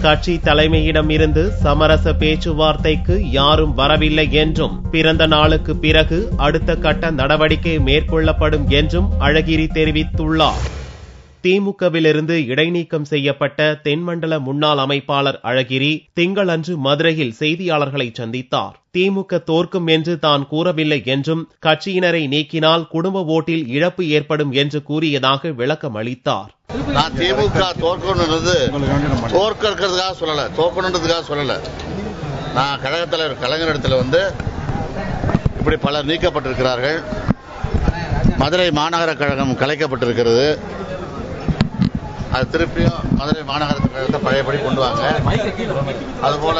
கட்சி தலைமையிடம் இருந்து சமரச பேச்சுவார்த்தைக்கு யாரும் வரவில்லை என்றும் பிறந்த நாளுக்கு பிறகு அடுத்த கட்ட நடவடிக்கை மேற்கொள்ளப்படும் என்றும் அழகிரி தெரிவித்துள்ளார். திமுகவிலிருந்து இடைநீக்கம் செய்யப்பட்ட தென்மண்டல முன்னாள் அமைப்பாளர் அழகிரி திங்களன்று மதுரையில் செய்தியாளர்களை சந்தித்தார். திமுக தோற்கும் என்று தான் கூறவில்லை என்றும் கட்சியினரை நீக்கினால் குடும்ப ஓட்டில் இழப்பு ஏற்படும் என்று கூறியதாக விளக்கம் அளித்தார். நான் திமுக தோற்கிறதுக்காக சொல்லல, தோக்கணுன்றதுக்காக சொல்லல. நான் கழக தலைவர் கலைஞரிடத்தில் இப்படி பலர் நீக்கப்பட்டிருக்கிறார்கள். மதுரை மாநகர கழகம் கலைக்கப்பட்டிருக்கிறது. அது திருப்பியும் மதுரை மாநகர கழகத்தை பழையபடி கொண்டு வாங்க. அதுபோல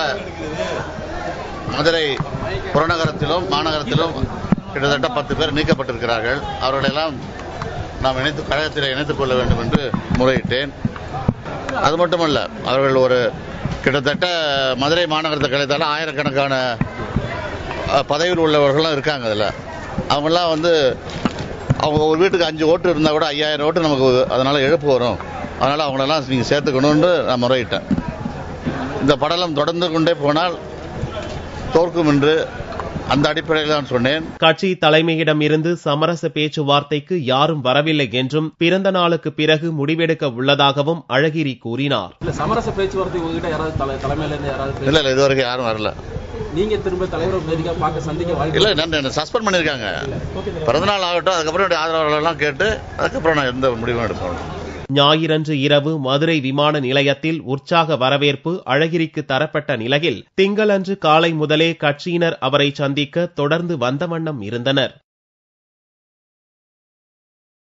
மதுரை புறநகரத்திலும் மாநகரத்திலும் கிட்டத்தட்ட 10 பேர் நீக்கப்பட்டிருக்கிறார்கள். அவர்களெல்லாம் நாம் கழகத்தில் இணைத்துக் கொள்ள வேண்டும் என்று முறையிட்டேன். அது மட்டுமல்ல, அவர்கள் கிட்டத்தட்ட மதுரை மாநகரத்தை கலைத்தால ஆயிரக்கணக்கான பதவியில் உள்ளவர்களும் இருக்காங்க. அதில் அவங்கெல்லாம் அவங்க ஒரு வீட்டுக்கு 5 ஓட்டு இருந்தால் கூட 5000 ஓட்டு நமக்கு அதனால இழப்பு வரும். அதனால அவங்களெல்லாம் நீங்க சேர்த்துக்கணும்னு நான் முறையிட்டேன். இந்த படலம் தொடர்ந்து கொண்டே போனால் தோற்கும் என்று அந்த அடிப்படையில் தான் சொன்னேன். கட்சி தலைமையிடம் இருந்து சமரச பேச்சுவார்த்தைக்கு யாரும் வரவில்லை என்றும் பிறந்த நாளுக்கு பிறகு முடிவெடுக்க உள்ளதாகவும் அழகிரி கூறினார். சமரச பேச்சுவார்த்தை தலைமையில இல்ல இதுவரைக்கும் யாரும் வரல. நீங்க திரும்ப தலைவர் சந்திக்க வாய்ப்பு இல்ல, என்ன சஸ்பெண்ட் பண்ணிருக்காங்க. பிறந்தநாள் ஆகட்டும், அதுக்கப்புறம் ஆதரவாளர்கள் எல்லாம் கேட்டு அதுக்கப்புறம் நான் எந்த முடிவும் எடுக்கணும். ஞாயிறன்று இரவு மதுரை விமான நிலையத்தில் உற்சாக வரவேற்பு அழகிரிக்கு தரப்பட்ட நிலையில் திங்களன்று காலை முதலே கட்சியினர் அவரை சந்திக்க தொடர்ந்து வந்த வண்ணம் இருந்தனர்.